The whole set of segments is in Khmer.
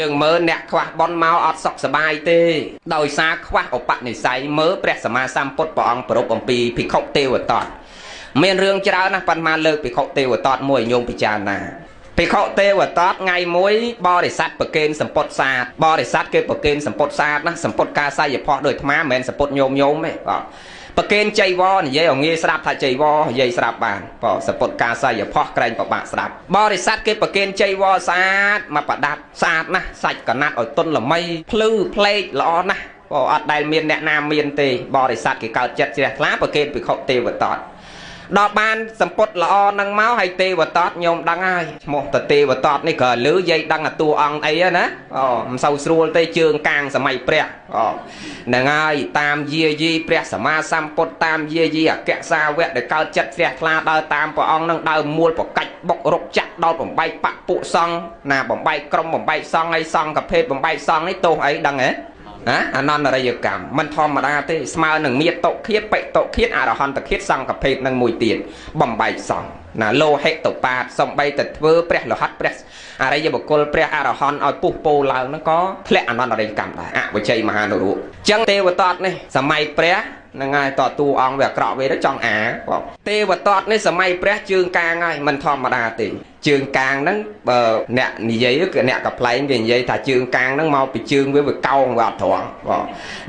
យើងមើលអ្នកខ្វះបនមកអត់សុខសบายទេដោយសារខ្វះឧបនិស្ស័យមើលព្រះសម្មាសម្ពុទ្ធព្រះអង្គប្រពអំពីភិក្ខុទេវតតមានរឿងច្រើនណាស់ប៉ុន្មានលើកភិក្ខុទេវតតមួយញោមពិចារណាភិក្ខុទេវតតថ្ងៃមួយបរិស័ទប្រគេនសម្ពុតសាទបរិស័ទគេប្រគេនសម្ពុតសាទណាសម្ពុតកាស័យផោះដោយអាត្មាមិនមែនសម្ពុតញោមទេបាទប្រគេនចៃវរនិយាយឲ្យងាយស្ដាប់ថាចៃវរនិយាយស្ដាប់បានបើសម្ពុតកាស័យផោះក្រែងប្របាក់ស្ដាប់បរិស័ទគេប្រគេនចៃវរស្អាតមកប្រដាប់ស្អាតណាស់សាច់កណាត់ឲ្យទន់ល្មីភ្លឺផ្លេកល្អណាស់បើអត់ដែលមានអ្នកណាមានទេបរិស័ទគេកើតចិត្តជ្រះថ្លាប្រគេនភិក្ខុទេវតតដល់បានសម្ពុតល្អនឹងមកហើយទេវតតញោមដឹងហើយឈ្មោះតទេវតតនេះក៏លឺយាយដឹងអាតួអង្គអីណាមិនសូវស្រួលទេជើងកាងសម័យព្រះហ្នឹងហើយតាមយាយីព្រះសម្មាសម្ពុទ្ធតាមយាយីអគ្គសាវកដែលកើតចិត្តជ្រះថ្លាដើរតាមព្រះអង្គនឹងដើរមូលប្រកាច់បុករកចាក់ដល់បំបែកបពុសង្ឃណាបំបែកក្រុមបំបែកសង្ឃហើយសង្ឃកភេទបំបែកសង្ឃនេះទោសអីដឹងហ៎អនន្តរិយកម្មមិនធម្មតាទេស្មើនឹងមាតុឃាតបិតុឃាតអរហន្តឃាតសង្ឃភេទនឹងមួយទៀតបំបែកសង្ឃណាលោហិតុបាតសំបីតែធ្វើព្រះលហិតព្រះអរិយបុគ្គលព្រះអរហន្តឲ្យពុះពោឡើងហ្នឹងក៏ធ្លាក់អនន្តរិយកម្មដែរអវិជ័យមហានរុអញ្ចឹងទេវតតនេះសម័យព្រះហ្នឹងហើយតតួអង្គវាអាក្រក់វាទៅចង់ទេវតតនេះសម័យព្រះជើងកាងហើយមិនធម្មតាទេជើងកាងហ្នឹងបើអ្នកនិយាយគឺអ្នកកប្លែងវានិយាយថាជើងកាងហ្នឹងមកពីជើងវាកោងវាអត់ត្រង់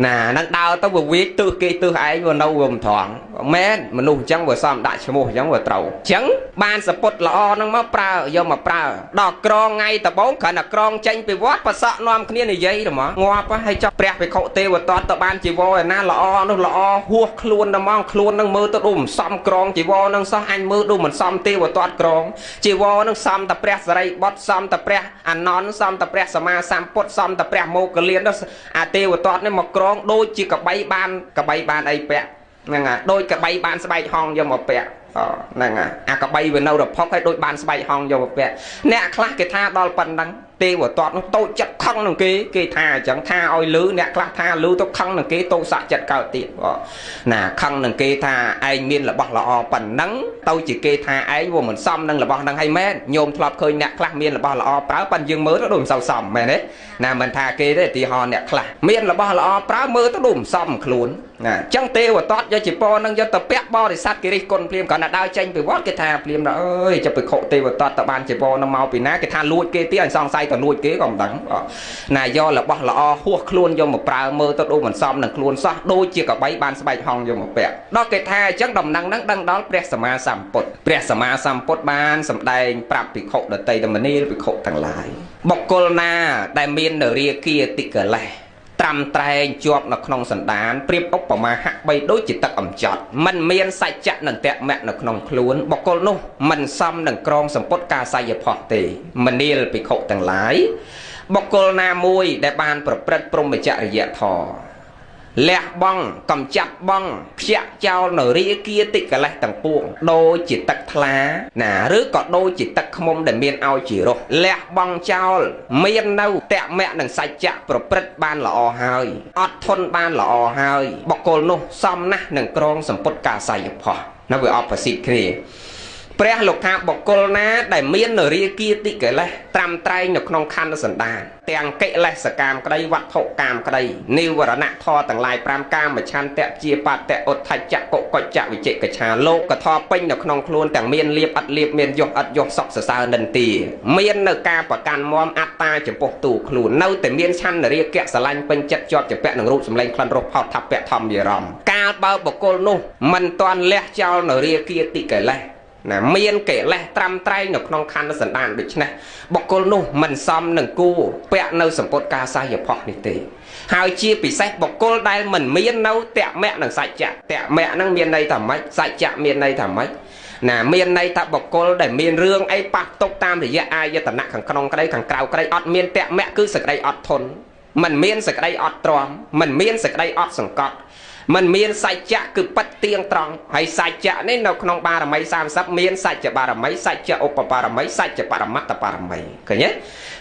ណាហ្នឹងដើរទៅវាវាទើសគេទើសឯងវានៅវាមិនត្រង់មែនមនុស្សអញ្ចឹងវាសំដាក់ឈ្មោះអញ្ចឹងវាត្រូវអញ្ចឹងបានសពុតល្អហ្នឹងមកប្រើយកមកប្រើដល់ក្រងថ្ងៃដបងគ្រាន់តែក្រងចេញពីវត្តប្រសក់នាំគ្នានិយាយទៅមកងាប់ហើយចុះព្រះភិក្ខុទេវតតទៅបានជីវរឯណាល្អនោះល្អហួសខ្លួនទៅមកខ្លួននឹងមើលទៅដូចមិនសមក្រងជីវរនឹងសោះអញមើលដូចមិនសមទេវតតក្រងជីវរនឹងសមតែព្រះសរិបុត្រសមតែព្រះអានន្ទសមតែព្រះសម្មាសម្ពុទ្ធសមតែព្រះមោគលានអាទេវតតនេះមកក្រងដូចជាកបីបានអីពាក់ហ្នឹងហើយដូចកបីបានស្បែកហងយកមកពាក់ហ្នឹងហើយអាកបីវានៅរផុកហើយដូចបានស្បែកហងយកមកពាក់អ្នកខ្លះគេថាដល់ប៉ុណ្ណឹងទេវតតនោះតូចចិត្តខឹងនឹងគេថាអញ្ចឹងថាឲ្យលឺអ្នកខ្លះថាលឺទៅខឹងនឹងគេតូចសាក់ចិត្តកើតទៀតណាខឹងនឹងគេថាឯងមានរបស់ល្អប៉ុណ្ណឹងទៅជាគេថាឯងវាមិនសមនឹងរបស់ហ្នឹងហើយមែនញោមធ្លាប់ឃើញអ្នកខ្លះមានរបស់ល្អប្រើប៉ុន្តែយើងមើលទៅដូចមិនសូវសមមែនទេណាមិនថាគេទេឧទាហរណ៍អ្នកខ្លះមានរបស់ល្អប្រើមើលទៅដូចមិនសមខ្លួនណាអញ្ចឹងទេវតតយកជាពរនឹងយកទៅពាក់បរិស័ទគេរិះគន់ភ្លាមគាត់ណាដើរចេញពីវត្តគេថាភ្លាមដល់អើយចាប់ពីខុទេវតតទៅបានជាពរនឹងមកពីណាគេថាលួចគេទៀតអញសង្ស័យទៅលួចគេក៏មិនដឹងណាយករបស់ល្អហួសខ្លួនយកមកប្រើមើលទៅដូចមិនសមនឹងខ្លួនសោះដូចជាកបីបានស្បែកហងយកមកពាក់ដល់គេថាអញ្ចឹងដំណឹងហ្នឹងដឹងដល់ព្រះសម្មាសម្ពុទ្ធព្រះសម្មាសម្ពុទ្ធបានសម្ដែងប្រាប់ភិក្ខុដតីតមនីភិក្ខុទាំងឡាយបុគ្គលណាដែលមាននរាគាតិកិលេសត្រាំត្រែងជាប់នៅក្នុងសន្តានប្រៀបឧបមាហាក់បីដូចជាទឹកអំចត់មិនមានសច្ចៈនឹងតៈមៈនៅក្នុងខ្លួនបុគ្គលនោះមិនសមនឹងក្រងសម្ពុតកាស័យផោះទេមនាលភិក្ខុទាំងឡាយបុគ្គលណាមួយដែលបានប្រព្រឹត្តព្រហ្មចរិយធម៌លះបង់កំចាត់បង់ខ្ជាក់ចោលនៅរាគាតិកិលេសទាំងពួងដូចជាទឹកថ្លាណាឬក៏ដូចជាទឹកឃ្មុំដែលមានឲ្យជារសលះបង់ចោលមាននៅតៈមៈនឹងសច្ចៈប្រព្រឹត្តបានល្អហើយអត់ធន់បានល្អហើយបុគ្គលនោះសមណាស់នឹងក្រងសម្ពុតកាស័យផោះនៅវាអបសិទ្ធគ្នាព្រះលោកថាបុគ្គលណាដែលមាននរាគាតិកិលេសត្រាំត្រែងនៅក្នុងខណ្ឌសន្តានទាំងកិលេសកាមក្តីវត្ថុកាមក្តីនិវរណៈធម៌ទាំងឡាយ5កាមឆន្ទៈជាបតៈឧទ្ធច្ចៈកុកច្ចៈវិជិកិច្ឆាលោកធម៌ពេញនៅក្នុងខ្លួនទាំងមានលៀបអត់លៀបមានយសអត់យសសុខសរសើរនិន្ទាមាននៅការប្រកាន់មមអត្តាចំពោះទូខ្លួននៅតែមានឆន្ទរាគៈស្រឡាញ់ពេញចិត្តជាប់ជាពាក់នឹងរូបសម្លេងក្លិនរសផោតថពៈធម្មវិរមកាលបើបុគ្គលនោះមិនទាន់លះចោលនរាគាតិកិលេសណាមានកិលេសត្រាំត្រែងនៅក្នុងខណ្ឌសន្តានដូច្នេះបុគ្គលនោះមិនសមនឹងគួរពាក់នៅសម្ពុតកាស័យផោះនេះទេហើយជាពិសេសបុគ្គលដែលមិនមាននៅតៈមៈនឹងសច្ចៈតៈមៈនឹងមានន័យថាម៉េចសច្ចៈមានន័យថាម៉េចណាមានន័យថាបុគ្គលដែលមានរឿងអីប៉ះទុកតាមរយៈអាយតនៈខាងក្នុងក្តីខាងក្រៅក្តីអត់មានតៈមៈគឺសេចក្តីអត់ធន់មិនមានសេចក្តីអត់ទ្រាំមិនមានសេចក្តីអត់សង្កត់ mình miên sạch chạ cứ bắt tiếng tròn hay sạch chạ nên nó không ba là mấy sam sắp miên sạch chạ ba là mấy sạch chạ ốp ba là mấy sạch chạ ba là mắt ba là mấy cái nhé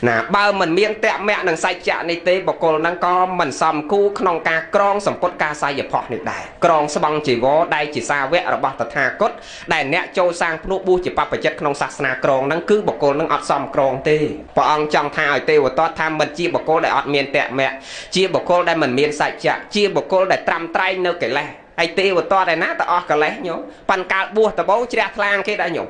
nè bao mình miên tẹt mẹ đằng sạch chạ này tê bọc cô đang có mình xòm cu không ca krong sầm cốt ca sai dập phọt này đại krong sờ băng chỉ có đây chỉ xa vẽ rồi bọc tha cốt đại nẹt châu sang nụ bu chỉ bọc phải chất không sạch na krong đang cứ bọc cô đang ọt xòm krong tê bỏ ông trong tha ở tê của to tham mình chia bọc cô đại ọt miên tẹt mẹ chia bọc cô đây mình miên sạch chạ chia bọc cô đại trăm trai nơi cái lẹ ai tê của to đại nát ta ọt cái lẹ nhổ pan cào bua ta bố chia thang cái đã nhổ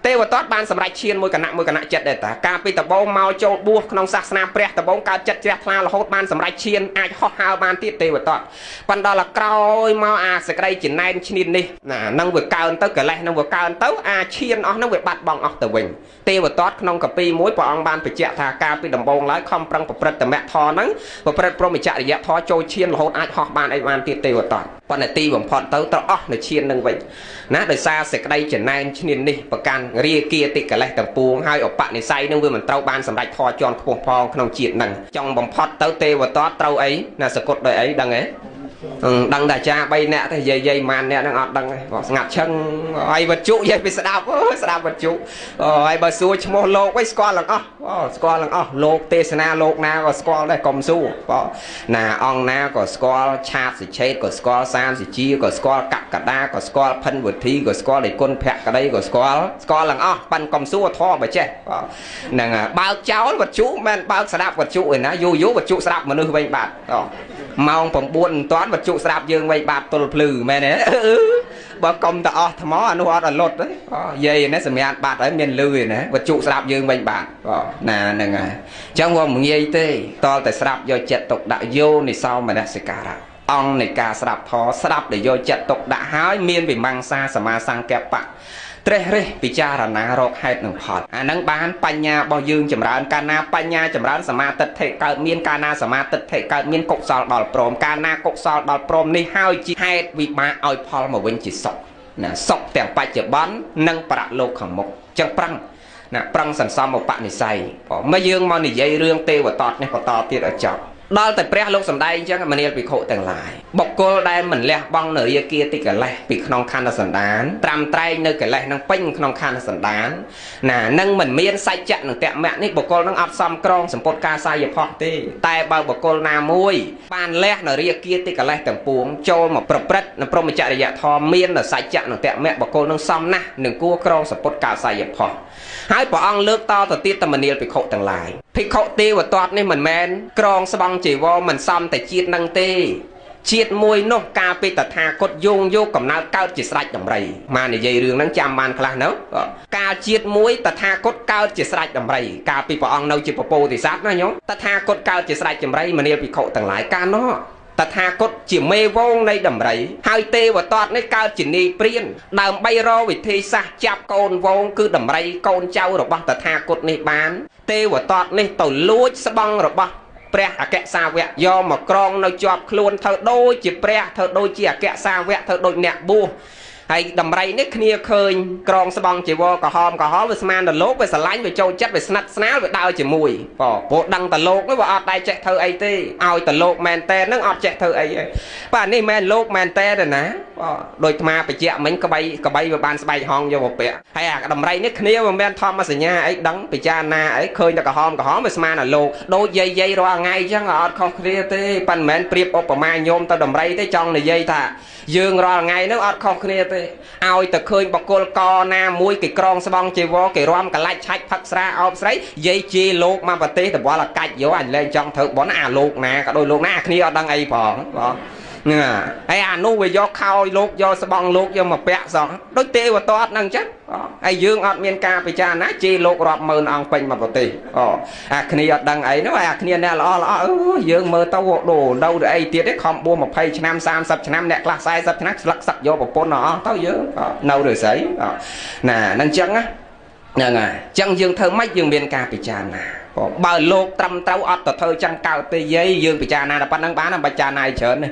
tê và tót ban sầm rạch chiên môi cả nặng chật để ta ca pi tập bông mau châu buaក្នុងសាសនាព្រះtập bông cao chật chẹt la là hốt ban sầm rạch chiên ai hot hao ban tiết tê và tót ban đó là còi mau sẽ cái chỉ nén chiên đi nè nâng vừa cao tới cái lẹ nâng vừa cao tới chiên ó nâng vừa bạt bong ó từ bình tê và tótក្នុងកាពីមួយព្រះអង្គបានបញ្ជាក់ថាការពីដំបងឡើយខំប្រឹងប្រព្រឹត្តតមៈធរហ្នឹងប្រព្រឹត្តព្រមចរិយធរចូលឈានរហូតអាចហោះបានអីបានទៀតទេវតតប៉ុន្តែទីបំផុតទៅត្រូវអស់នៅឈាននឹងវិញណាដោយសារសេចក្តីចំណែនឈ្នាននេះប្រកាន់រាគាតិកលេសទាំងពួងហើយឧបនិស្ស័យនឹងវាមិនត្រូវបានសម្រេចធរជាន់ខ្ពស់ផងក្នុងជាតិហ្នឹងចង់បំផុតទៅទេវតតត្រូវអីណាសកុតដោយអីដឹងទេដឹងតែចា3នាក់ទេយាយម៉ានអ្នកហ្នឹងអត់ដឹងទេស្ងាត់ឈឹងហើយវត្ថុយាយពីស្ដាប់ស្ដាប់វត្ថុហើយបើសួរឈ្មោះលោកវិញស្គាល់ទាំងអស់ស្គាល់ទាំងអស់លោកទេសនាលោកណាក៏ស្គាល់ដែរកុំសួរណាអង្គណាក៏ស្គាល់ឆាតសិឆេតក៏ស្គាល់សានសិជាក៏ស្គាល់កកដាក៏ស្គាល់ភិនវុធីក៏ស្គាល់ឯគុណភក្តីក៏ស្គាល់ទាំងអស់ប៉ាន់កុំសួរធម៌បើចេះហ្នឹងបើកចោលវត្ថុមិនបើកស្ដាប់វត្ថុឯណាយូរវត្ថុស្ដាប់មនុស្សវិញបាទម៉ោង9មិនតាន់វត្ថុស្ដាប់យើងវិញបាទទល់ភ្លឺមែនទេបើកុំតអស់ថ្មអានោះអត់អលត់ទេយាយនេះសម្រាប់បាត់ហើយមានលឺឯណាវត្ថុស្ដាប់យើងវិញបាទណាហ្នឹងហើយអញ្ចឹងវាមិនងាយទេតតែស្ដាប់យកចិត្តទុកដាក់យោនិសោមនសិការៈអង្គនៃការស្ដាប់ធម៌ស្ដាប់ដែលយកចិត្តទុកដាក់ហើយមានវិមង្សាសមាសង្កេបៈត្រេះរិះពិចារណារកហេតុនិងផលអានឹងបានបញ្ញារបស់យើងចម្រើនកាលណាបញ្ញាចម្រើនសមាទិដ្ឋិកើតមានកាលណាសមាទិដ្ឋិកើតមានកុសលដល់ព្រមកាលណាកុសលដល់ព្រមនេះហើយជាហេតុវិបាកឲ្យផលមកវិញជាសុខណាសុខទាំងបច្ចុប្បន្ននិងប្រលោកខាងមុខចឹងប្រឹងណាប្រឹងសន្សំឧបនិស្ស័យមកយើងមកនិយាយរឿងទេវតតនេះបន្តទៀតឲ្យចប់ដល់តែព្រះលោកសំដែងអញ្ចឹងមនាលភិក្ខុទាំងឡាយបុគ្គលដែលមិនលះបង់នៅរាគាតិកលេសពីក្នុងខណ្ឌសន្តានត្រាំត្រែងនៅកលេសនឹងពេញក្នុងខណ្ឌសន្តានណានឹងមិនមានសច្ចៈនឹងតមៈនេះបុគ្គលនឹងអត់សមក្រងសម្ពុតការសាយផោះទេតែបើបុគ្គលណាមួយបានលះនៅរាគាតិកលេសទាំងពួងចូលមកប្រព្រឹត្តនៅព្រមចរិយធម៌មាននៅសច្ចៈនឹងតមៈបុគ្គលនឹងសមណាស់នឹងគួរក្រងសម្ពុតការសាយផោះហើយព្រះអង្គលើកតទៅទៀតតមនាលភិក្ខុទាំងឡាយភិក្ខុទេវទត្តនេះមិនមែនក្រងស្បង់ជីវរមិនសមតែជាតិនឹងទេជាតិមួយនោះការពីតថាគតយោងយកកំណើតកើតជាស្រេចដំរីមកនិយាយរឿងហ្នឹងចាំបានខ្លះនៅកាលជាតិមួយតថាគតកើតជាស្រេចដំរីកាលពីព្រះអង្គនៅជាពពោធិសត្វណាញោមតថាគតកើតជាស្រេចដំរីមនាលភិក្ខុទាំងឡាយកាលនោះតថាគតជាមេវងនៃដំរីហើយទេវទត្តនេះកើតជានាយព្រានដើម្បីរកវិធីសាស្ត្រចាប់កូនវងគឺដំរីកូនចៅរបស់តថាគតនេះបានទេវទត្តនេះទៅលួចស្បង់របស់ព្រះអគ្គសាវកយកមកក្រងនៅជាប់ខ្លួនធ្វើដូចជាព្រះធ្វើដូចជាអគ្គសាវកធ្វើដូចអ្នកបួសហើយដំរីនេះគ្នាឃើញក្រងស្បង់ជីវរក្រហមវាស្មានដល់លោកវាស្រឡាញ់វាចូលចិត្តវាស្និទ្ធស្នាលវាដើរជាមួយព្រោះដឹងតែលោកនោះវាអត់ដែរចេះធ្វើអីទេឲ្យតែលោកមែនតែនឹងអត់ចេះធ្វើអីទេបាទនេះមែនលោកមែនតែណាដោយអាត្មាបច្ចៈមិញក្បីវាបានស្បែកហងយកមកពាក់ហើយអាដំរីនេះគ្នាមិនមែនធម្មសញ្ញាអីដឹងពិចារណាអីឃើញតែក្រហមវាស្មានដល់លោកដូចយាយរាល់ថ្ងៃអញ្ចឹងអត់ខុសគ្នាទេប៉ិនមិនមែនប្រៀបឧបមាញោមទៅដំរីទេចង់និយាយថាយើងរាល់ថ្ងៃហ្នឹងអត់ខុសគ្នាទេឲ្យតែឃើញបកគលកណាមួយគេក្រងស្បង់ជីវរគេរំកលាច់ឆាច់ផឹកស្រាអោបស្រីយាយជេរលោកមកប្រទេសតវល់អាកាច់យកអញលែងចង់ធ្វើបន់អាលោកណាក៏ដោយលោកណាគ្នាអត់ដឹងអីផងហ្នឹងហើយអានោះវាយកខោលោកយកស្បង់លោកយកមកពាក់សោះដូចទេវទត្តហ្នឹងអញ្ចឹងហើយយើងអត់មានការពិចារណាជេរលោករាប់ម៉ឺនអង្គពេញមកប្រទេសអាគ្នាអត់ដឹងអីនោះហើយអាគ្នាអ្នកល្អយើងមើលទៅដូរទៅអីទៀតទេខំបួស20ឆ្នាំ30ឆ្នាំអ្នកខ្លះ40ឆ្នាំស្លឹកសឹកយកប្រពន្ធអស់ទៅយើងនៅឬស្អីណាហ្នឹងអញ្ចឹងហ្នឹងហើយអញ្ចឹងយើងធ្វើម៉េចយើងមានការពិចារណាបើលោកត្រឹមត្រូវអត់ទៅធ្វើចឹងកើតទេយាយយើងពិចារណាតែប៉ុណ្្នឹងបានមិនពិចារណាច្រើនទេ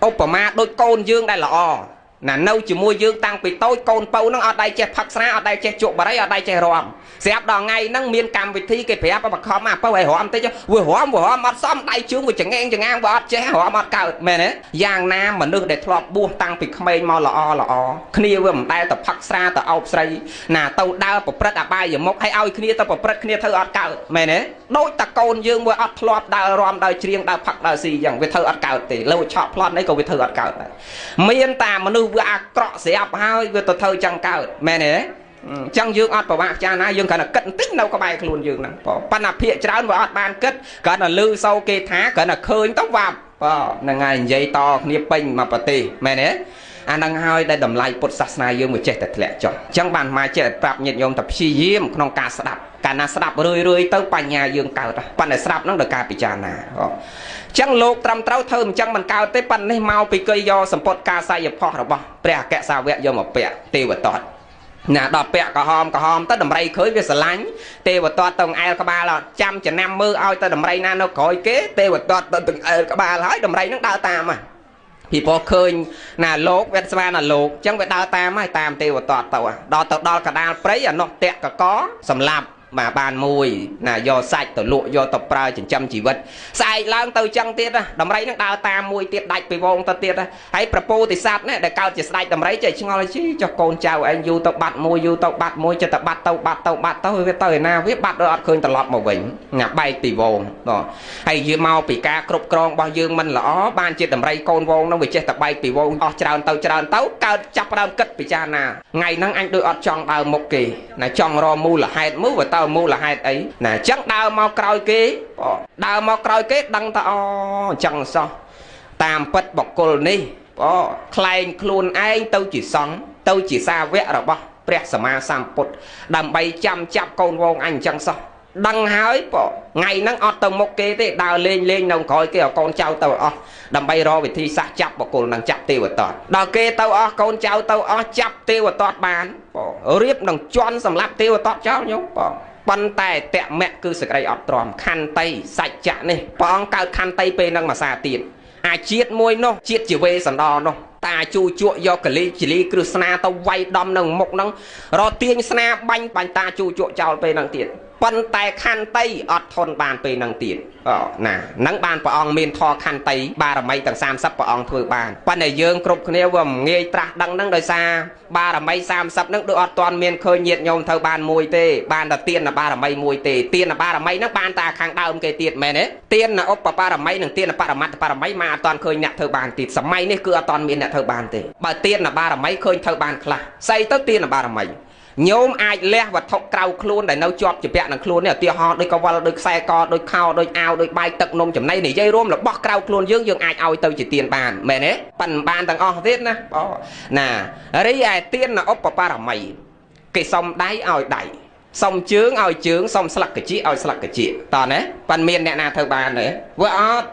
ឧបមាដូចកូនយើងដែលល្អ ណានៅជាមួយយើងតាំងពីតូចកូនពៅហ្នឹងអត់ដៃចេះផឹកស្រាអត់ដៃចេះជក់បារីអត់ដៃចេះរំស្រាប់ដល់ថ្ងៃហ្នឹងមានកម្មវិធីគេប្រាប់បខំអាពៅឲ្យរំតិចវារំអត់សមដៃជើងវាចង្អេងចង្អាងវាអត់ចេះរំអត់កើតមែនទេយ៉ាងណាមនុស្សដែលធ្លាប់បួសតាំងពីក្មេងមកល្អគ្នាវាមិនដែលទៅផឹកស្រាទៅអោបស្រីណាទៅដើរប្រព្រឹត្តអបាយមុខឲ្យឲ្យគ្នាទៅប្រព្រឹត្តគ្នាធ្វើអត់កើតមែនទេដូចតកូនយើងវាអត់ធ្លាប់ដើររំដើរច្រៀងដើរផឹកដើរស៊ីអញ្ចឹងវាធ្វើអត់កើតទេលើឆក់ផ្លន់អីក៏វាធ្វើអត់កើតដែរមានតែមនុស្សវាអាក្រក់ស្រាប់ហើយវាទៅធ្វើចឹងកើតមែនទេចឹងយើងអត់ប្រវាក់ចាណាយើងគ្រាន់តែគិតបន្តិចនៅក្បែរខ្លួនយើងហ្នឹងប៉ុន្តែភាកច្រើនវាអត់បានគិតគ្រាន់តែលឺសូរគេថាគ្រាន់តែឃើញទៅវាប់ហ្នឹងហើយនិយាយតគ្នាពេញមកប្រទេសមែនទេអាហ្នឹងហើយដែលតម្លៃពុទ្ធសាសនាយើងវាចេះតែធ្លាក់ចុះអញ្ចឹងបានមកចេះតែប្រាប់ញាតិញោមតែព្យាយាមក្នុងការស្ដាប់កាលណាស្ដាប់រឿយទៅបញ្ញាយើងកើតប៉ុន្តែស្ដាប់ហ្នឹងដល់ការពិចារណាអញ្ចឹងលោកត្រឹមត្រូវធ្វើអញ្ចឹងមិនកើតទេប៉ុន្តែនេះមកពីគេយកសម្ពុតការស័យផុសរបស់ព្រះអគ្គសាវកយកមកពាក់ទេវតតណាដល់ពាក់ក្រហមទៅដំរីឃើញវាស្រឡាញ់ទេវតតទៅអែលក្បាលចាំចំណាំមើលឲ្យទៅដំរីណានៅក្រោយគេទេវតតទៅទាំងអែលក្បាលហើយដំរីហ្នឹងដើរតាមហ្នឹងពីព្រោះឃើញណាលោកវាស្មានណាលោកអញ្ចឹងវាដើរតាមហើយតាមទេវតតទៅដល់កដាលព្រៃអានោះតាក់កកសម្លាប់បាទបានមួយណាយកសាច់ទៅលក់យកទៅប្រើចិញ្ចឹមជីវិតស្អែកឡើងទៅចឹងទៀតដំរីនឹងដើរតាមមួយទៀតដាច់ពីវងទៅទៀតហើយប្រពោតិស័ព្ទណាដែលកើតជាស្ដេចដំរីចេះឆ្ងល់ជីចុះកូនចៅឯងយូរទៅបាត់មួយយូរទៅបាត់មួយចិត្តតែបាត់ទៅវាទៅឯណាវាបាត់ដល់អត់ឃើញត្រឡប់មកវិញណាបែកពីវងហើយយើងមកពីការគ្រប់គ្រងរបស់យើងមិនល្អបានជាដំរីកូនវងនឹងវាចេះតែបែកពីវងអស់ច្រើនទៅកើតចាប់ផ្ដើមគិតពិចារណាថ្ងៃហ្នឹងអញដូចអត់ចង់ដើរមុខគេណាចង់រមូលហេតុមើលទៅមូលហេតុអីណាអញ្ចឹងដើរមកក្រោយគេដឹងថាអញ្ចឹងសោះតាមពិតបុគ្គលនេះខ្លែងខ្លួនឯងទៅជាសង្ឃទៅជាសាវករបស់ព្រះសម្មាសម្ពុទ្ធដើម្បីចាំចាប់កូនវងអញអញ្ចឹងសោះដឹងហើយថ្ងៃហ្នឹងអត់ទៅមុខគេទេដើរលេងនៅក្រោយគេឲ្យកូនចៅទៅអស់ដើម្បីរកវិធីសាស្ត្រចាប់បុគ្គលនឹងចាប់ទេវតតដល់គេទៅអស់កូនចៅទៅអស់ចាប់ទេវតតបានរៀបនឹងជន់សម្រាប់ទេវតតចោលញោមប៉ុន្តែតមៈគឺសេចក្តីអត់ទ្រាំខន្តីសច្ចៈនេះព្រះអង្គកើតខន្តីពេលនឹងមួយសាទៀតអាជាតិមួយនោះជាតិជាវេសន្តរនោះតាជូជក់យកកលីជលីគ្រឹស្នាទៅវាយដំនៅមុខហ្នឹងរត់ទាញស្នាបាញ់តាជូជក់ចោលពេលហ្នឹងទៀតប៉ុន្តែខន្តីអត់ធន់បានពេលហ្នឹងទៀតណាហ្នឹងបានព្រះអង្គមានធម៌ខន្តីបារមីទាំង30ព្រះអង្គធ្វើបានប៉ុន្តែយើងគ្រប់គ្នាវាមិនងាយត្រាស់ដឹងហ្នឹងដោយសារបារមី30ហ្នឹងដូចអត់ទាន់មានឃើញញាតិញោមធ្វើបានមួយទេបានតែទានបារមីមួយទេទានបារមីហ្នឹងបានតែខាងដើមគេទៀតមែនទេទានឧបបារមីនិងទានបរមត្តបារមីមកអត់ទាន់ឃើញអ្នកធ្វើបានទៀតសម័យនេះគឺអត់ទាន់មានអ្នកធ្វើបានទេបើទានបារមីឃើញធ្វើបានខ្លះស្អីទៅទានបារមីញោមអាចលះវត្ថុក្រៅខ្លួនដែលនៅជាប់ជាពាក់នឹងខ្លួននេះឧទាហរណ៍ដូចកវលដូចខ្សែកដូចខោដូចអាវដូចបាយទឹកនំចំណីនិយាយរួមរបស់ក្រៅខ្លួនយើងអាចឲ្យទៅជាទានបានមែនទេប៉ិនបានទាំងអស់ទៀតណាណារីឯទានឧបបារមីគេសុំដៃឲ្យដៃសុំជើងឲ្យជើងសុំស្លឹកកជាឲ្យស្លឹកកជាតើណាប៉ិនមានអ្នកណាធ្វើបានទេវាអត់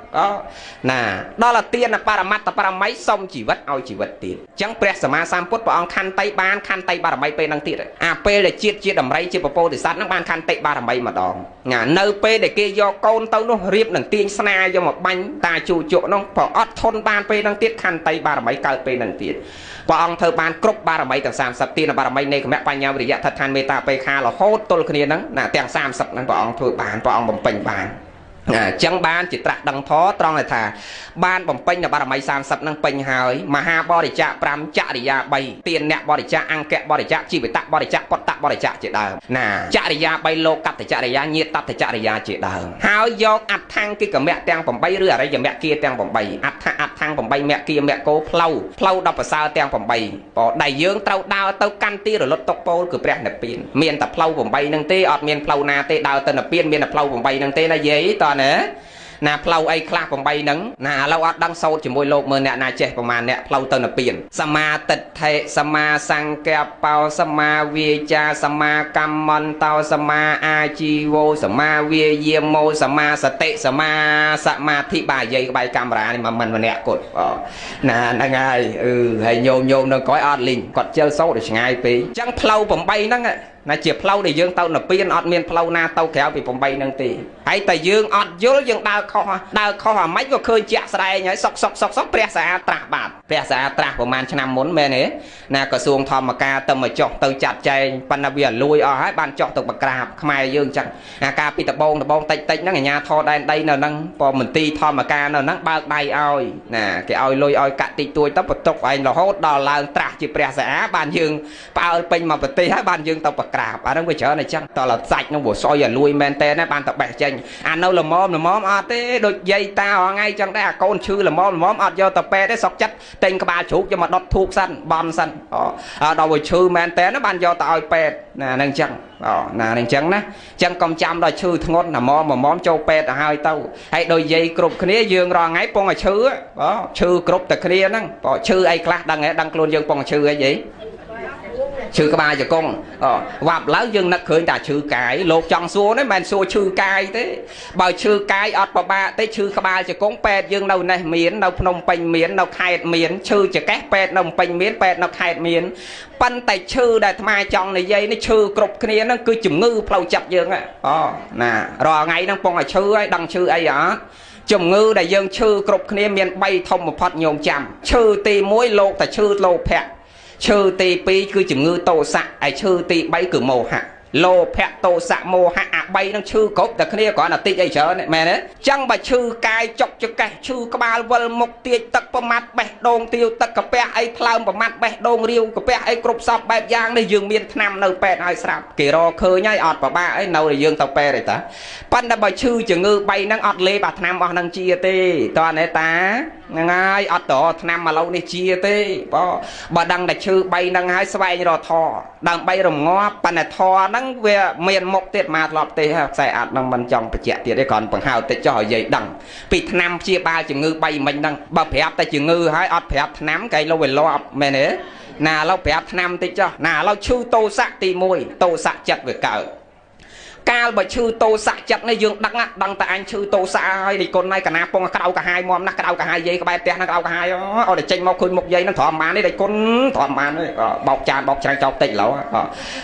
ណាដល់ទានបរមត្តបរមីសុំជីវិតឲ្យជីវិតទៀតអញ្ចឹងព្រះសម្មាសម្ពុទ្ធព្រះអង្គខន្តីបានខន្តីបារមីពេលហ្នឹងទៀតអាពេលដែលជាតិជាដំរីជាពពោធិសត្វហ្នឹងបានខន្តីបារមីម្ដងណានៅពេលដែលគេយកកូនទៅនោះរៀបនឹងទាញស្នាយកមកបាញ់តាជូជក់នោះក៏អត់ធន់បានពេលហ្នឹងទៀតខន្តីបារមីកើតពេលហ្នឹងទៀតព្រះអង្គធ្វើបានគ្រប់បារមីទាំង30ទានបារមីនៃគមបញ្ញាវិរិយៈឋិដ្ឋានមេត្តាបេខារហូតទល់គ្នាហ្នឹងណាទាំង30ហ្នឹងព្រះអង្គធ្វើបានព្រះអង្គបំពេញបានអញ្ចឹងបានជាត្រាស់ដឹងធម៌ត្រង់ថាបានបំពេញនៅបារមី30ហ្នឹងពេញហើយមហាបរិច្ចាគ5ចរិយា3ទានអ្នកបរិច្ចាគអង្គបរិច្ចាគជីវិតបរិច្ចាគពុទ្ធបរិច្ចាគជាដើមណាចរិយា3លោកកតចរិយាញាតតចរិយាជាដើមហើយយកអដ្ឋង្គិកមៈទាំង8ឬអរិយមគ្គទាំង8អដ្ឋង្គ8មគ្គមគ្គោផ្លូវ10ប្រសើរទាំង8ដែលយើងត្រូវដើរទៅកាន់ទីរលត់តុពោលគឺព្រះនិព្វានមានតែផ្លូវ8ហ្នឹងទេអត់មានផ្លូវណាទេដើរទៅនិព្វានមានតែផ្លូវ8ហ្នឹងទេណាយាយតើណាផ្លូវអីខ្លះ8ហ្នឹងណាឥឡូវអត់ដឹងសោតជាមួយលោកមើលអ្នកណាចេះប្រមាណអ្នកផ្លូវទៅនិព្វានសមាទិដ្ឋិសមាសង្កបោសមាវាចាសមាកម្មន្តោសមាអាជីវោសមាវាយាមោសមាសតិសមាសមាធិបាយ័យក្បាយកាមេរ៉ានេះមិនម្នាក់គាត់ណាហ្នឹងហើយហើយញោមនៅក្រោយអត់លីងគាត់ជិលសោតទៅឆ្ងាយពេកអញ្ចឹងផ្លូវ8ហ្នឹង ណាជាផ្លូវដែលយើងទៅនៅពៀនអត់មានផ្លូវណាទៅក្រៅពី8នឹងទេហើយតែយើងអត់យល់យើងដើរខុសអាម៉េចក៏ឃើញជាក់ស្ដែងហើយសុកព្រះសាហាត្រាស់បាទព្រះសាហាត្រាស់ប្រហែលឆ្នាំមុនមែនទេណាក្រសួងធម្មការទៅមកចុះទៅចាត់ចែងប៉ុន្តែវាលួយអស់ហើយបានចុះទៅបក្រាបខ្មែរយើងចឹងអាការពីដបងតិចហ្នឹងអាញាធរដែនដីនៅហ្នឹងព្រមន្ទីរធម្មការនៅហ្នឹងបើកដៃឲ្យណាគេឲ្យលុយឲ្យកាក់តិចតួចទៅបន្ទុកឯងរហូតដល់ឡើងត្រាស់ជាព្រះសាហាបានយើងផ្អើលពេញមកប្រទេសហើយបានយើងទៅបក្រាបអាហ្នឹងវាច្រើនអញ្ចឹងតើសាច់ហ្នឹងវាសុយឲ្យលួយមែនតើណាបានតែបេះចេញអានៅល្មមអត់ទេដូចយាយតាអងៃចឹងដែរអាកូនឈឺល្មមអត់យកទៅពេទ្យទេសុកចិត្តទិញក្បាលជ្រូកយកមកដុតធូបសិនបន់សិនដល់វាឈឺមែនតើណាបានយកទៅឲ្យពេទ្យណាហ្នឹងចឹងណាហ្នឹងចឹងណាចឹងកុំចាំដល់ឈឺធ្ងន់ល្មមចូលពេទ្យទៅហើយទៅហើយដូចយាយគ្រប់គ្នាយើងរាល់ថ្ងៃពងឲ្យឈឺឈឺគ្រប់តែគ្នាហ្នឹងឈឺអីខ្លះដឹងខ្លួនយើងពងឈឺអីយាយឈឺក្បាលជង្គង់វាប់ឡើងយើងនឹកឃើញតែឈឺកាយលោកចង់សួរនេះមិនមែនសួរឈឺកាយទេបើឈឺកាយអត់ពិបាកទេឈឺក្បាលជង្គង់ពេទ្យយើងនៅនេះមាននៅភ្នំពេញមាននៅខេត្តមានឈឺចកេះពេទ្យនៅភ្នំពេញមានពេទ្យនៅខេត្តមានប៉ុន្តែឈឺដែលអាត្មាចង់និយាយនេះឈឺគ្រប់គ្នាហ្នឹងគឺជំងឺផ្លូវចិត្តយើងណារាល់ថ្ងៃហ្នឹងពងឲ្យឈឺហើយដឹងឈឺអីអត់ជំងឺដែលយើងឈឺគ្រប់គ្នាមាន3ធំបំផុតញោមចាំឈឺទី1លោកតែឈឺលោភៈឈឺទី2គឺជំងឺតោសៈហើយឈឺទី3គឺមោហៈលោភៈតោសៈមោហៈអា3ហ្នឹងឈឺគ្រប់តែគ្នាគ្រាន់តែតិចអីច្រើនមែនទេចឹងបើឈឺកាយចុកចកេះឈឺក្បាលវិលមុខទាចទឹកប្រមាត់បេះដូងទាវទឹកកាពះអីថ្លើមប្រមាត់បេះដូងរាវកាពះអីគ្រប់សពបែបយ៉ាងនេះយើងមានថ្នាំនៅពេទ្យឲ្យស្រាប់គេរកឃើញហើយអត់ប្របាកអីនៅតែយើងទៅពេទ្យទេតាប៉ុន្តែបើឈឺជំងឺ3ហ្នឹងអត់លេបអាថ្នាំអស់ហ្នឹងជាទេតើណែតាហ្នឹងហើយអត់តថ្នាំឥឡូវនេះជាទេបើដឹងតែឈឺ3ហ្នឹងហើយស្វែងរកធរដើម្បីរងាប់ប៉ុន្តែធរហ្នឹងវាមានមុខទៀតមកធ្លាប់ទេខ្សែអាត់ហ្នឹងមិនចង់បញ្ជាក់ទៀតទេគ្រាន់បង្ហើបតិចចោះឲ្យយាយដឹងពីថ្នាំព្យាបាលជំងឺ3មិញហ្នឹងបើប្រាប់តែជំងឺហើយអត់ប្រាប់ថ្នាំគេលោវាលាប់មែនទេណាឥឡូវប្រាប់ថ្នាំតិចចោះណាឥឡូវឈឺតោសៈទី1តោសៈចិត្តវាកើតកាលបើឈឺតោសៈចិត្តនេះយើងដឹងតែអញឈឺតោសៈហើយនេះគុណហើយកណាពងក្រៅកាហាយមកណាស់ក្រៅកាហាយយាយក្បែរផ្ទះណាក្រៅកាហាយអត់តែចេញមកឃើញមុខយាយហ្នឹងទ្រាំបានទេដៃគុណទ្រាំបានទេបោកចានបោកច្រាំងចោលតិចឡូវ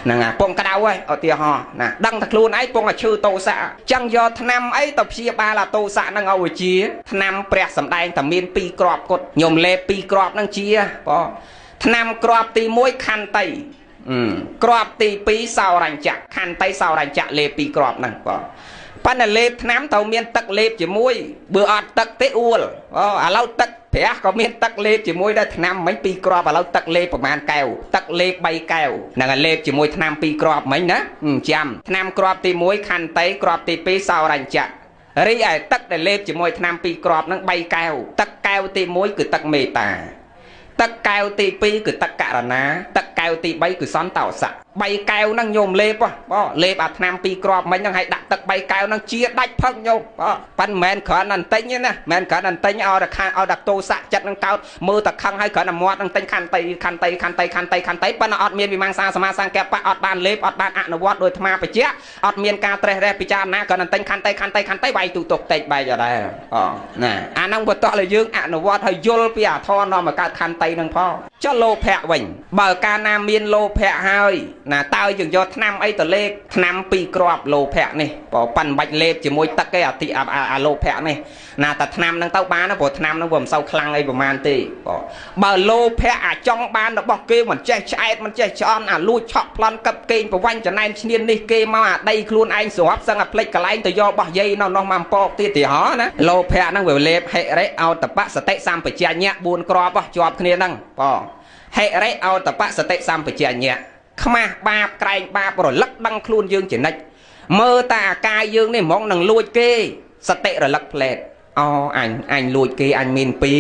ហ្នឹងពងក្តៅហើយឧទាហរណ៍ណាដឹងតែខ្លួនឯងពងតែឈឺតោសៈចឹងយកថ្នាំអីទៅព្យាបាលអាតោសៈហ្នឹងឲ្យវាជាថ្នាំព្រះសម្ដែងតែមាន2គ្រាប់គត់ខ្ញុំលេប2គ្រាប់ហ្នឹងជាថ្នាំគ្រាប់ទី1ខន្តីគ្រាប់ទី2សោរញ្ចៈខន្តីសោរញ្ចៈលេប2គ្រាប់ហ្នឹងប៉ុន្តែលេបថ្នាំត្រូវមានទឹកលេបជាមួយបើអត់ទឹកទេអួលឥឡូវទឹកព្រះក៏មានទឹកលេបជាមួយដែរថ្នាំមិញ2គ្រាប់ឥឡូវទឹកលេបប្រហែលកែវទឹកលេប3កែវហ្នឹងហើយលេបជាមួយថ្នាំ2គ្រាប់មិញណាចាំថ្នាំគ្រាប់ទី1ខន្តីគ្រាប់ទី2សោរញ្ចៈរីឯទឹកដែលលេបជាមួយថ្នាំ2គ្រាប់ហ្នឹង3កែវទឹកកែវទី1គឺទឹកមេត្តាទឹកកែវទី2គឺទឹកករណាទឹកកែវទី3គឺសន្តោសៈ3កែវហ្នឹងញោមលេបលេបអាថ្នាំ2គ្រាប់មិញហ្នឹងឲ្យដាក់ទឹក3កែវហ្នឹងជាដាច់ផឹកញោមប៉ិនមិនមែនគ្រាន់តែទិញទេណាមិនមែនគ្រាន់តែទិញឲ្យតែខាងឲ្យតែតោសៈចិត្តហ្នឹងកោតមើលតែខឹងឲ្យគ្រាន់តែមាត់ហ្នឹងទិញខន្តីប៉ុន្តែអត់មានវិមង្សាសមាសង្កេបអត់បានលេបអត់បានអនុវត្តដោយអាត្មាបច្ចៈអត់មានការត្រេះរេះពិចារណាគ្រាន់តែទិញខន្តីវាយទូទុកតិចបែកអត់ដែរណាអាហ្នឹងបន្ទាប់ឲ្យយើងអនុវត្តឲ្យយល់ពីអាធរនាំមកកើតខន្តីនឹងផងចុះលោភៈវិញបើកាលណាមានលោភៈហើយណាតើយើងយកថ្នាំអីទៅលេបថ្នាំ2គ្រាប់លោភៈនេះប៉ាន់បាច់លេបជាមួយទឹកឯអាលោភៈនេះណាតែថ្នាំហ្នឹងទៅបានព្រោះថ្នាំហ្នឹងវាមិនសូវខ្លាំងអីប្រហែលទេបើលោភៈអាចង់បានរបស់គេមិនចេះឆ្អែតមិនចេះឆ្អន់អាលួចឆក់ប្លន់កឹបកេងប្រវាញ់ចំណែនឈ្នាននេះគេមកអាដីខ្លួនឯងស្រាប់សឹងអាផ្លេចកន្លែងទៅយករបស់យាយនៅនោះមកពកទៀតទីហោណាលោភៈហ្នឹងវាលេបហិរិអោតបសតិសម្បជញ្ញៈ4គ្រាប់ជាប់គ្នាហ្នឹងហិរិអោតបសតិសម្បជញ្ញៈខ្មាស់បាបក្រែងបាបរលឹកដឹងខ្លួនយើងចំណិចមើលតែអាកាយយើងនេះហ្មងនឹងលួចគេសតិរលឹកផ្លែតអញលួចគេអញមានពី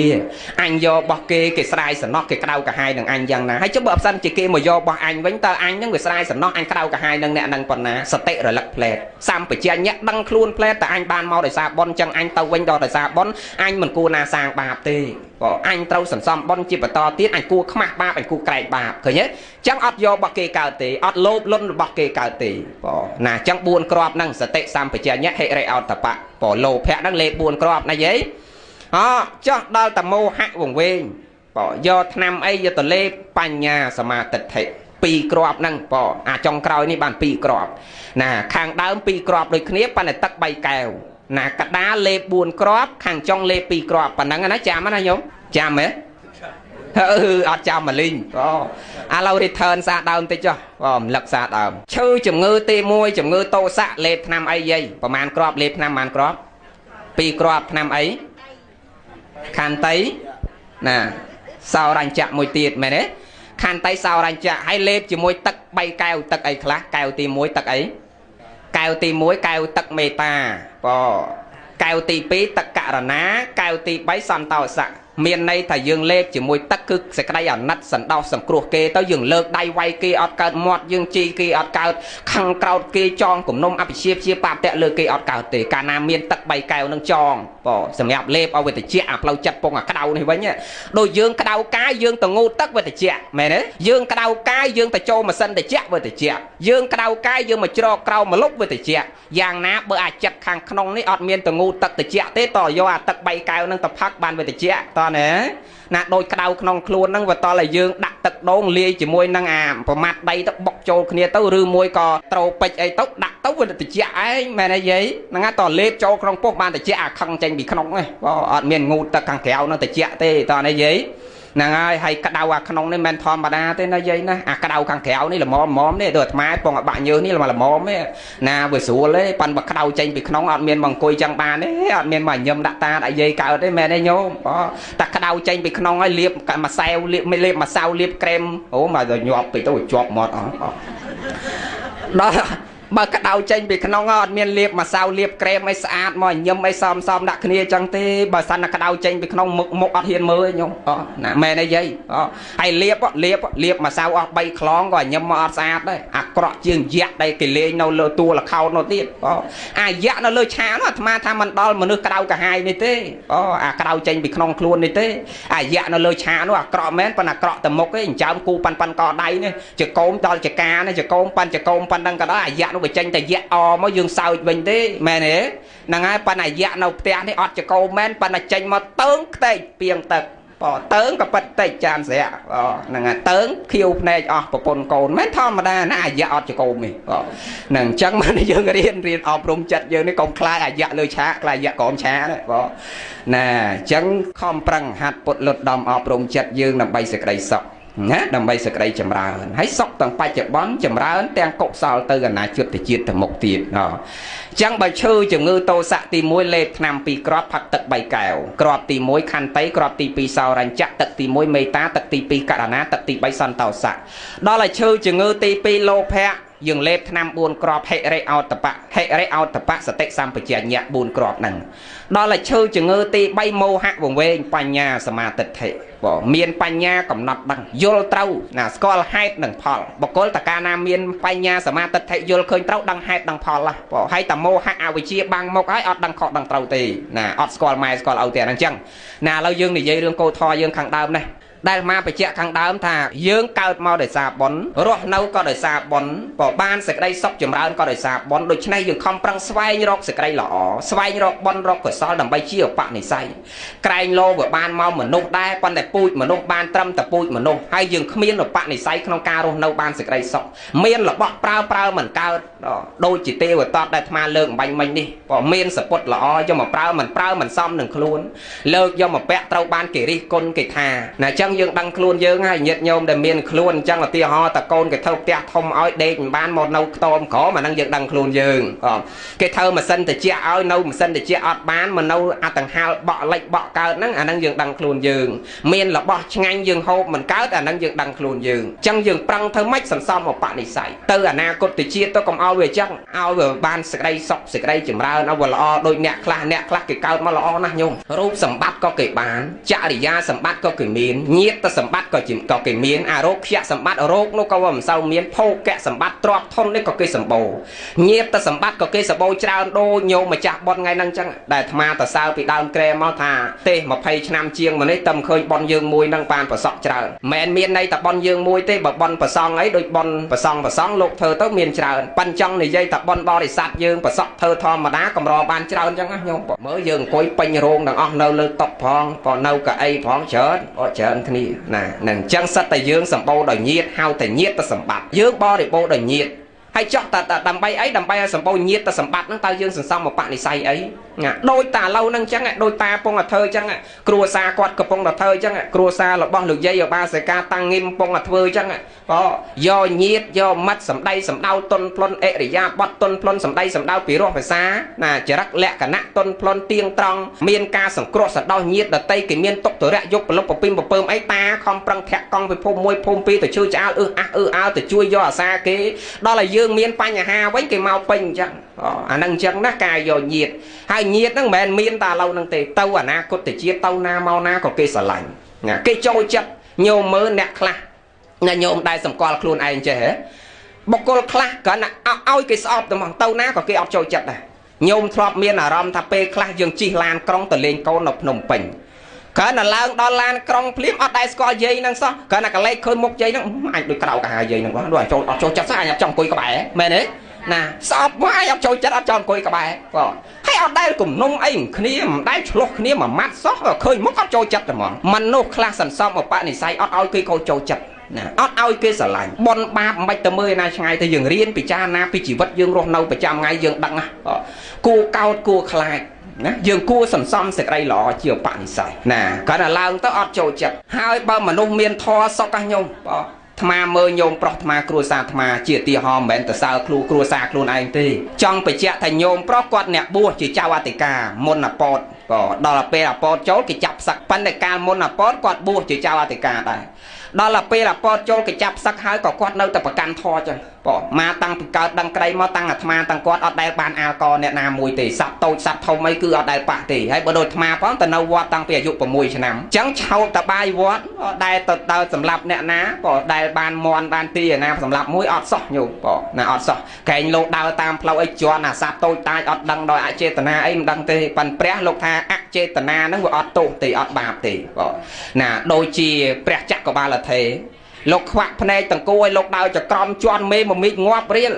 អញយករបស់គេស្រាយសំណោះគេក្តៅកាហាយនឹងអញយ៉ាងណាហើយចុះបើអផ្សិនជាគេមកយករបស់អញវិញតើអញនឹងវាស្រាយសំណោះអញក្តៅកាហាយនឹងអ្នកនឹងប៉ុណ្ណាសតិរលឹកផ្លែតសម្បជញ្ញៈដឹងខ្លួនផ្លែតតែអញបានមកដោយសារបុណ្យចឹងអញទៅវិញដល់ដោយសារបុណ្យអញមិនគួរណាសាងបាបទេអញត្រូវសន្សំបុណ្យជាបន្តទៀតអញគួរខ្មាស់បាបអញគួរក្រែងបាបឃើញទេចឹងអត់យករបស់គេកើតទេអត់លោភលន់របស់គេកើតទេណាចឹង4គ្រាប់ហ្នឹងសតិសម្បជញ្ញៈហិរិអោតបៈលោភៈហ្នឹងលេខ4គ្រាប់ណាយាយចោះដល់តមោហៈវង្វេងយកថ្នាំអីយកទៅលេបបញ្ញាសមាទិដ្ឋិ 2 គ្រាប់ហ្នឹងបងអាចុងក្រោយនេះបាន2 គ្រាប់ណាខាងដើម2 គ្រាប់ដូចគ្នាប៉ុន្តែទឹក3 កែវណាកដាលលេប4 គ្រាប់ខាងចុងលេប2 គ្រាប់ប៉ុណ្ណឹងណាចាំណាញោមចាំហ៎អត់ចាំមកលីងឥឡូវ return សាដើមតិចចុះរំលឹកសាដើមឈឺជំងឺទី1ជំងឺតោសៈលេបថ្នាំអីយាយប្រហែលគ្រាប់លេបថ្នាំប្រហែលគ្រាប់2 គ្រាប់ថ្នាំអីខន្តីណាសោរញ្ញៈមួយទៀតមែនទេខន្តីសោរញ្ញៈហើយលេបជាមួយទឹក3 កែវទឹកអីខ្លះកែវទី1ទឹកអីកែវទី1កែវទឹកមេតាកែវទី2ទឹកករណាកែវទី3សន្តោសៈមានន័យថាយើងលេបជាមួយទឹកគឺសេចក្តីអាណិតសន្តោសសង្គ្រោះគេទៅយើងលើកដៃវាយគេអត់កើតមាត់យើងជីគេអត់កើតខឹងក្រោតគេចងគំនុំអភិជាជាបាបតៈលើគេអត់កើតទេកាលណាមានទឹក3 កែវនឹងចងសម្រាប់លេបឲ្យវាតិចអាផ្លូវចិត្តពងអាក្តៅនេះវិញដូចយើងក្តៅកាយយើងទៅងូតទឹកវាតិចមែនទេយើងក្តៅកាយយើងទៅចូលម៉ាស៊ីនតិចវាតិចយើងក្តៅកាយយើងមកច្រកក្រោមមកលុបវាតិចយ៉ាងណាបើអាចចិត្តខាងក្នុងនេះអត់មានទៅងូតទឹកតិចទេតយកអាទឹក3 កែវនឹងទៅផឹកបានវាតិចតណាដូចក្តៅក្នុងខ្លួនហ្នឹងវាតឲ្យយើងដាក់ទឹកដូងលាយជាមួយនឹងអាប្រមាត់ដីទៅបុកចូលគ្នាទៅឬមួយក៏ត្រូពេជ្រអីទៅដាក់ទៅវាតិចឯងមែនទេយាយហ្នឹងតលេបចូលក្នុងពោះបានតិចអាខឹងចេញពីក្នុងហ្នឹងអត់មានងូតទឹកខាងក្រៅនឹងតិចទេតណាយាយហ្នឹងហើយក្តៅអាក្នុងនេះមិនធម្មតាទេណាយាយណាអាក្តៅខាងក្រៅនេះល្មមនេះដូចអាត្មាពងបាក់ញើសនេះល្មមទេណាវាស្រួលទេប៉ិនបើក្តៅចេញពីក្នុងអត់មានមកអង្គុយចឹងបានទេអត់មានមកញឹមដាក់តាដាក់យាយកើតទេមែនទេញោមតែក្តៅចេញពីក្នុងហើយលាបម្សៅលាបម្សៅលាបក្រែមអូមកទៅញាប់ពេកទៅជាប់មាត់ដល់បើក្តៅចេញពីក្នុងអត់មានលាបម្សៅលាបក្រែមអីស្អាតមកញឹមអីសមដាក់គ្នាចឹងទេបើសិនតែក្តៅចេញពីក្នុងមុខអត់ហ៊ានមើលញោមណាមែនទេយាយហើយលាបម្សៅអស់3 ខ្លងក៏ញឹមមកអត់ស្អាតដែរអាក្រក់ជាងយៈដែលគេលេងនៅលើតួលខោតនោះទៀតអាយៈនៅលើឆានោះអាត្មាថាមិនដល់មនុស្សក្តៅកាហាយនេះទេអាក្តៅចេញពីក្នុងខ្លួននេះទេអាយៈនៅលើឆានោះអាក្រក់មែនប៉ុន្តែអាក្រក់តែមុខទេអញ្ចឹងគូប៉ាន់កដៃនេះចកោមដល់ចកានេះចកោមប៉ាន់ប៉ុណ្ណឹងក៏ដល់អាយៈនោះវាចេញតែយៈអមកយើងសើចវិញទេមែនទេហ្នឹងហើយប៉ុន្តែយៈនៅផ្ទះនេះអត់ចកោមែនប៉ុន្តែចេញមកតើងខ្ទេចពីងទឹកតើងក៏ប៉ិតតិចចានស្រាក់ហ្នឹងហើយតើងខៀវភ្នែកអស់ប្រពន្ធកូនមិនធម្មតាណាអាយៈអត់ចកោមទេហ្នឹងអញ្ចឹងមកយើងរៀនអប់រំចិត្តយើងនេះកុំខ្លាចអាយៈលើឆាខ្លាចអាយៈក្រោមឆាណាណាអញ្ចឹងខំប្រឹងហាត់ពុតលុតដំអប់រំចិត្តយើងដើម្បីសេចក្តីសុខណាដើម្បីសេចក្តីចម្រើនហើយសុខទាំងបច្ចុប្បន្នចម្រើនទាំងកុសលទៅអនាគតជាតិទៅមុខទៀតអញ្ចឹងបើឈឺជំងឺតោសៈទី1លេបថ្នាំ2 គ្រាប់ផឹកទឹក3 កែវគ្រាប់ទី1ខន្តីគ្រាប់ទី2សោរញ្ញៈទឹកទី1មេតាទឹកទី2ករណាទឹកទី3សន្តោសៈដល់ឲ្យឈឺជំងឺទី2លោភៈយើងលេបថ្នាំ4 គ្រាប់ហិរិអោតបៈសតិសម្បជញ្ញៈ4 គ្រាប់ហ្នឹងដល់ឲ្យឈឺជំងឺទី3មោហៈវង្វេងបញ្ញាសមាទិដ្ឋិមានបញ្ញាកំណត់ដឹងយល់ត្រូវណាស្គាល់ហេតុនិងផលបុគ្គលតកាណាមានបញ្ញាសមាទិដ្ឋិយល់ឃើញត្រូវដឹងហេតុដឹងផលហើយតមោហៈអវិជ្ជាបាំងមុខហើយអត់ដឹងខុសដឹងត្រូវទេណាអត់ស្គាល់ម៉ែស្គាល់ឪទេអញ្ចឹងណាឥឡូវយើងនិយាយរឿងកោធរយើងខាងដើមនេះដែលមកបញ្ជាក់ខាងដើមថាយើងកើតមកដោយសារបុណ្យរស់នៅក៏ដោយសារបុណ្យក៏បានសេចក្តីសុខចម្រើនក៏ដោយសារបុណ្យដូច្នេះយើងខំប្រឹងស្វែងរកសេចក្តីល្អស្វែងរកបុណ្យរកកុសលដើម្បីជាឧបនិស្ស័យក្រែងលោវាបានមកមនុស្សដែរប៉ុន្តែពូជមនុស្សបានត្រឹមតែពូជមនុស្សហើយយើងគ្មានឧបនិស្ស័យក្នុងការរស់នៅបានសេចក្តីសុខមានរបស់ប្រើមិនកើតដូចជាទេវតាដែលអាត្មាលើកអំបញ្ញមិញនេះក៏មានសពុតល្អយកមកប្រើមិនសមនឹងខ្លួនលើកយកមកពាក់ត្រូវបានគេរិះគន់គេថាណាចឹងយើងដឹងខ្លួនយើងហើយញាតិញោមដែលមានខ្លួនអញ្ចឹងឧទាហរណ៍តកូនគេធ្វើផ្ទះធំឲ្យដេកមិនបានមកនៅខ្ទមក្រអាហ្នឹងយើងដឹងខ្លួនយើងគេធ្វើម៉ាស៊ីនត្រជាក់ឲ្យនៅម៉ាស៊ីនត្រជាក់អត់បានមកនៅអាតង្ហាលបក់លិចបក់កើតហ្នឹងអាហ្នឹងយើងដឹងខ្លួនយើងមានរបស់ឆ្ងាញ់យើងហូបមិនកើតអាហ្នឹងយើងដឹងខ្លួនយើងអញ្ចឹងយើងប្រឹងធ្វើម៉េចសន្សំឧបនិស្ស័យទៅអនាគតជាតិទៅកុំឲ្យវាអញ្ចឹងឲ្យវាបានសេចក្តីសុខសេចក្តីចម្រើនឲ្យវាល្អដូចអ្នកខ្លះគេកើតមកល្អណាស់ញោមរូបសម្បត្តិក៏គេបានចរិយាសម្បត្តិក៏គេមានញាតិសម្បត្តិក៏គេមានអារោគ្គសម្បត្តិរោគនោះក៏មិនសូវមានភោគៈសម្បត្តិទ្រព្យធននេះក៏គេសម្បូរញាតិសម្បត្តិក៏គេសម្បូរច្រើនដូចញោមម្ចាស់ប៉ុនថ្ងៃហ្នឹងអញ្ចឹងដែលអាត្មាតសើពីដើមក្រែមកថាទេ20ឆ្នាំជាងមកនេះតែមិនឃើញប៉ុនយើងមួយហ្នឹងបានប្រសក់ច្រើនមិនមានន័យតែប៉ុនយើងមួយទេបើប៉ុនប្រសងអីដូចប៉ុនប្រសងលោកធ្វើទៅមានច្រើនប៉ិនចង់និយាយថាប៉ុនបរិស័ទយើងប្រសក់ធ្វើធម្មតាកម្របានច្រើនអញ្ចឹងណាញោមមើលយើងអង្គុយពេញរោងទាំងអស់នៅលើតុផងក៏នៅកៅអីផងច្រើន គ្នាណានឹងចឹងសិតតែយើងសម្បូរដោយញាតហៅតែញាតទៅសម្បត្តិយើងបរិបូរដោយញាតហើយចោះតែដើម្បីអីដើម្បីឲ្យសម្បូរញាតទៅសម្បត្តិហ្នឹងតើយើងសន្សំមកបនិស័យអីដូចតាឡូវហ្នឹងចឹងដូចតាពងអធើចឹងគ្រួសារគាត់កំពុងតែធ្វើចឹងគ្រួសាររបស់លោកយាយអបាសិកាតាំងងឹមកំពុងតែធ្វើចឹងក៏យកញាតយកមិត្តសម្ដីសម្ដៅតុនផ្លុនអរិយាប័ត្រតុនផ្លុនសម្ដីសម្ដៅពីរោះភាសាណាចរិតលក្ខណៈតុនផ្លុនទៀងត្រង់មានការសង្គ្រោះសដោះញាតដតីគេមានទុកទរៈយកប្រលប់ប្រពីមប្រពើមអីតាខំប្រឹងធាក់កង់ពីភូមិ1ភូមិ2ទៅជួយឆ្អាលអើទៅជួយយកអាសាគេដល់ឲ្យយើងមានបញ្ហាវិញគេមកពេញអញ្ចឹងអាហ្នឹងអញ្ចឹងណាការយកញាតហើយញាតហ្នឹងមិនមែនមានតែឥឡូវហ្នឹងទេទៅអនាគតជាតិទៅណាមកណាក៏គេស្រឡាញ់គេចូលចិត្តញោមមើលអ្នកខ្លះណាញោមដែលសម្គាល់ខ្លួនឯងចេះហ៎បុគ្គលខ្លះគ្រាន់តែឲ្យគេស្អប់ទៅមកទៅណាក៏គេអត់ចូលចិត្តដែរញោមធ្លាប់មានអារម្មណ៍ថាពេលខ្លះយើងជិះឡានក្រុងទៅលេងកូននៅភ្នំពេញគ្រាន់តែឡើងដល់ឡានក្រុងភ្លាមអត់ដែរស្គាល់យាយហ្នឹងសោះគ្រាន់តែកលេចឃើញមុខយាយហ្នឹងអញដូចក្រៅកាហាយាយហ្នឹងបងដូចអត់ចូលចិត្តសោះអញអត់ចង់អង្គុយក្បែរមែនទេណាស្អប់មកអញអត់ចូលចិត្តអត់ចង់អង្គុយក្បែរបងហើយអត់ដែលគំនុំអីគ្នាមិនដែលឆ្លោះគ្នាមួយម៉ាត់សោះឃើញមុខអត់ចូលចិត្តតែហ្មងមនុស្សខ្លះសន្សំឧបនិស្ស័យអត់ឲ្យគេកោចូលចិត្តណាអត់ឲ្យគេស្រឡាញ់បនបាបមិនទៅមើលណាឆ្ងាយទៅយើងរៀនពិចារណាពីជីវិតយើងរស់នៅប្រចាំថ្ងៃយើងដឹងណាគួរកោតគួរខ្លាចណាយើងគួរសន្សំសេចក្តីល្អជាឧបនិស្ស័យណាគាត់តែឡើងទៅអត់ចូលចិត្តហើយបើមនុស្សមានធម៌សុខញោមថ្មមើលញោមប្រុសថ្មគ្រួសារថ្មជាទីហោមិនមែនទៅសើគ្រួសារខ្លួនឯងទេចង់បញ្ជាក់ថាញោមប្រុសគាត់អ្នកបួសជាចៅអធិការមុនអពតក៏ដល់ពេលអពតចូលគេចាប់សឹកប៉ុន្តែកាលមុនអពតគាត់បួសជាចៅអធិការដែរដល់ពេលអពតចូលគេចាប់សឹកហើយក៏គាត់នៅតែប្រកាន់ធម៌ចឹងមកតាំងពីកើតដឹងក្តីមកតាំងអាត្មាតាំងគាត់អត់ដែលបានអាលកអ្នកណាមួយទេសត្វតូចសត្វធំអីគឺអត់ដែលប៉ះទេហើយបើដូចអាត្មាផងទៅនៅវត្តតាំងពីអាយុ6ឆ្នាំអញ្ចឹងឆោតតបាយវត្តដែលទៅដល់សម្រាប់អ្នកណាដែលបានមន់បានទីណាសម្រាប់មួយអត់សោះញោមណាអត់សោះកែងលោកដើរតាមផ្លូវអីជន់អាសត្វតូចតាចអត់ដឹងដោយអចេតនាអីមិនដឹងទេប៉ិនព្រះលោកថាអចេតនាហ្នឹងវាអត់ទោសទេអត់បាបទេណាដូចជាព្រះចក្របាលថេរលោកខ្វាក់ភ្នែកតង្គោឲ្យលោកដើរចក្រមជន់មេមមិចងាប់រៀល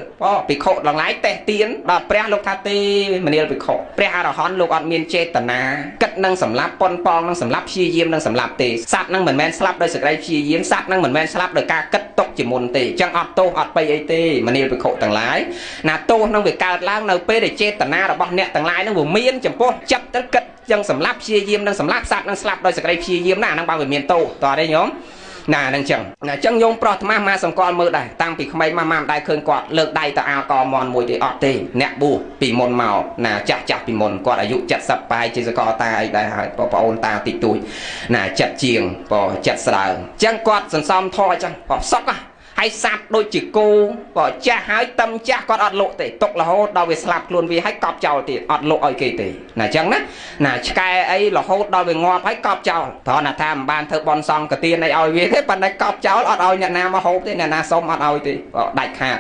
ភិក្ខុឡងឡាយតេះទៀនដល់ព្រះលោកថាទេមនាលភិក្ខុព្រះអរហន្តលោកអត់មានចេតនាគិតនឹងសម្លាប់ប៉ុនប៉ងនឹងសម្លាប់ព្យាយាមនឹងសម្លាប់ទេសត្វនឹងមិនមែនស្លាប់ដោយសេចក្តីព្យាយាមសត្វនឹងមិនមែនស្លាប់ដោយការគិតទុកជាមុនទេអញ្ចឹងអត់ទោសអត់បីអីទេមនាលភិក្ខុទាំងឡាយណាទោសនឹងវាកើតឡើងនៅពេលដែលចេតនារបស់អ្នកទាំងឡាយនឹងវាមានចំពោះចិត្តទៅគិតចឹងសម្លាប់ព្យាយាមនឹងសម្លាប់សត្វនឹងស្លាប់ដោយសេចក្តីព្យាយាមណាអានឹងបើវាមានទោសតើទេញោមណាហ្នឹងចឹងណាចឹងញោមប្រុសអាត្មាមកសង្កល់មើលដែរតាំងពីក្មេងមកមិនដែលឃើញគាត់លើកដៃទៅអាលកមន់មួយទេអត់ទេអ្នកបួសពីមុនមកណាចាស់ពីមុនគាត់អាយុ70ប៉ែជាសកលតាអីដែរហើយបងប្អូនតាតិចតួចណាចិត្តជាងចិត្តស្ដើងចឹងគាត់សន្សំធរចឹងសុកហើយសัตว์ដូចជាគោចាស់ហើយតឹមចាស់គាត់អត់លក់ទេຕົករហូតដល់វាស្លាប់ខ្លួនវាហើយកប់ចោលទៀតអត់លក់ឲ្យគេទេណាអញ្ចឹងណាឆ្កែអីរហូតដល់វាងាប់ហើយកប់ចោលព្រោះណាថាមិនបានធ្វើបន់សងកទានអីឲ្យវាទេប៉ុន្តែកប់ចោលអត់ឲ្យអ្នកណាមកហូបទេអ្នកណាសុំអត់ឲ្យទេដាច់ខាត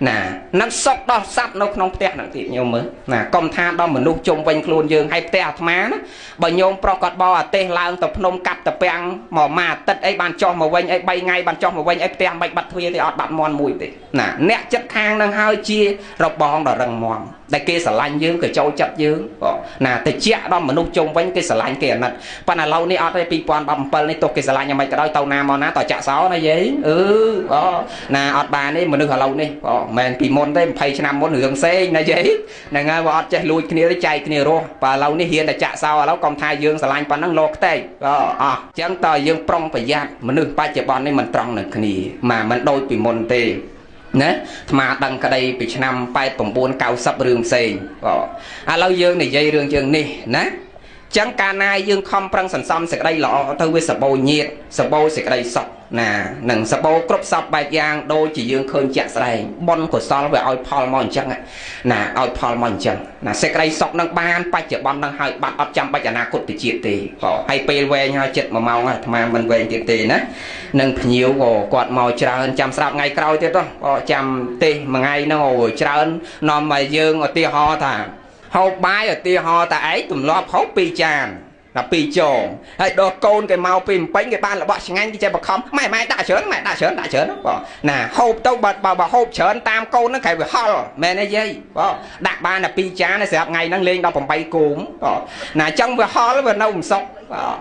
ណានឹងសុកដល់សัตว์នៅក្នុងផ្ទះហ្នឹងទៀតញោមមើលណាកុំថាដល់មនុស្សជុំវិញខ្លួនយើងហើយផ្ទះអាត្មាណាបើញោមប្រុសគាត់បោអាទេសឡើងទៅភ្នំកាប់តពាំងមកមួយអាទិត្យអីបានចុះមកវិញអី3ថ្ងៃបានចុះមកវិញអីផ្ទះមិនបាត់ទ្វារទេអត់បាត់មន់មួយទេណាអ្នកចិត្តខាងនឹងហើយជារបងដ៏រឹងមាំដែលគេស្រឡាញ់យើងក៏ចូលចិត្តយើងណាតិចដល់មនុស្សជុំវិញគេស្រឡាញ់គេអាណិតប៉ុន្តែឥឡូវនេះអត់ទេ2017នេះទោះគេស្រឡាញ់យ៉ាងម៉េចក៏ដោយទៅណាមកណាតចាក់សោណាយាយណាអត់បានទេមនុស្សឥឡូវនេះមិនមែនពីមុនទេ20ឆ្នាំមុនរឿងផ្សេងណាយាយហ្នឹងហើយបើអត់ចេះលួចគ្នាទេចែកគ្នារស់បើឥឡូវនេះហ៊ានតែចាក់សោឥឡូវកុំថាយើងស្រឡាញ់ប៉ុណ្ណឹងលោខ្ទេចអស់អញ្ចឹងតើយើងប្រុងប្រយ័ត្នមនុស្សបច្ចុប្បន្ននេះមិនត្រង់នឹងគ្នាមិនដូចពីមុនទេណាអាត្មាដឹងក្តីពីឆ្នាំ89 90រឿងផ្សេងឥឡូវយើងនិយាយរឿងយើងនេះណាចឹងកាលណាយើងខំប្រឹងសន្សំសេចក្តីល្អទៅវាសបោញាតសបោសេចក្តីសុខណានឹងសបោគ្រប់សពបែបយ៉ាងដូចជាយើងឃើញជាក់ស្ដែងបុណ្យកុសលវាឲ្យផលមកអញ្ចឹងណាឲ្យផលមកអញ្ចឹងណាសេចក្តីសុខនឹងបានបច្ចុប្បន្ននឹងឲ្យបាត់អត់ចាំបាច់អនាគតទៅជាតិទេហើយពេលវែងហើយចិត្ត1ម៉ោងអាត្មាមិនវែងទៀតទេណានឹងភ្ញៀវគាត់មកច្រើនចាំស្រាប់ថ្ងៃក្រោយទៀតចាំទេសមួយថ្ងៃហ្នឹងច្រើននាំឲ្យយើងឧទាហរណ៍ថាហូបបាយឧទាហរណ៍តែឯងទម្លាប់ហូប2ចាន là pi chồng hay đồ côn cái màu pin bánh cái ban là bọn ngay cái chơi bạc không mày đã chớn bỏ nè hộp tao bà hộp chớn tam côn nó cái về ho mẹ này dây bỏ đặt ban là pi chá nó sẽ ngày năng lên đâu phòng bay cúm nè trong vừa ho nó vừa nâu sọc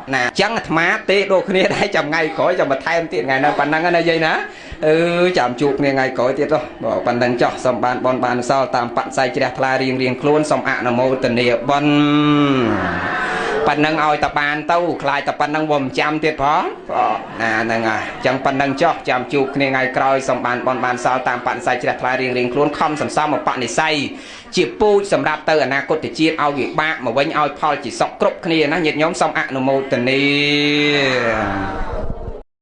nè chẳng là má tê đồ kia đây chầm ngày cõi chầm một thêm tiền ngày nào phần năng cái dây ná chạm chuột này ngày cõi tiệt rồi bỏ phần năng cho xong bàn bon bàn sau tam bạn say chỉ đặt la riêng luôn xong ạ là mô tình địa bon phần năng oi tập bàn tâu khai tập phần năng vòng chạm tiệt phó nè nè chẳng phần năng cho chạm chuột này ngày cõi xong bàn bon bàn sau tam bạn say chỉ đặt la riêng luôn không sẵn sao một bạn này say chỉ pu sầm đạp tơ na cốt thì chia ao việc ba mà với ao Paul chỉ sọc cướp kia nó nhiệt nhóm xong ạ là mô tình địa